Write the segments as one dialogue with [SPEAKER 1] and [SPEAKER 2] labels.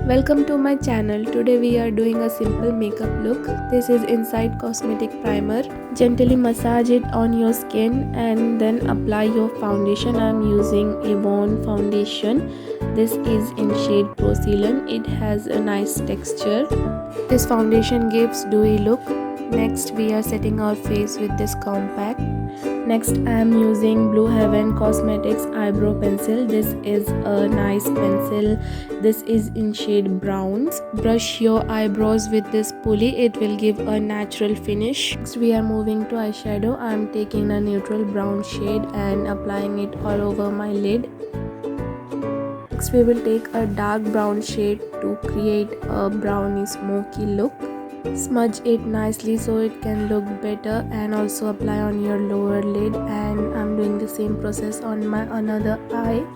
[SPEAKER 1] Welcome to my channel. Today we are doing a simple makeup look. This is Inside Cosmetic Primer. Gently massage it on your skin and then apply your foundation. I am using Avon foundation. This is in shade Procealin. It has a nice texture. This foundation gives dewy look. Next we are setting our face with this compact. Next I am using Blue Heaven Cosmetics eyebrow pencil. This is a nice pencil. This is in shade browns. Brush your eyebrows with this pulley. It will give a natural finish. Next we are moving to eyeshadow. I am taking a neutral brown shade and applying it all over my lid. Next we will take a dark brown shade to create a browny smoky look. Smudge it nicely so it can look better, and also apply on your lower lid, and I'm doing the same process on my another eye.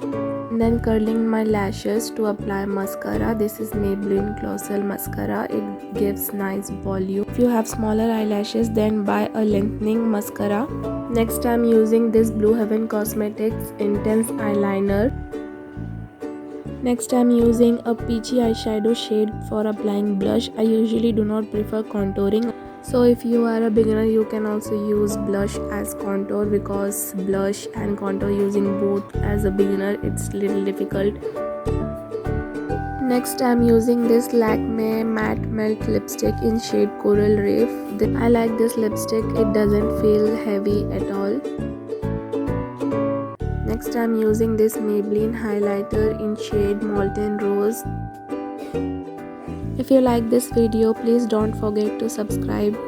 [SPEAKER 1] And then curling my lashes to apply mascara. This is Maybelline Glossal Mascara. It gives nice volume. If you have smaller eyelashes, then buy a lengthening mascara. Next I'm using this Blue Heaven Cosmetics Intense Eyeliner. Next I'm using a peachy eyeshadow shade for applying blush. I usually do not prefer contouring, so if you are a beginner you can also use blush as contour, because blush and contour using both as a beginner it's little difficult. Next I'm using this Lakme matte melt lipstick in shade Coral Reef. I like this lipstick, it doesn't feel heavy at all. Next I'm using this Maybelline Highlighter in shade Molten Rose. If you like this video, please don't forget to subscribe.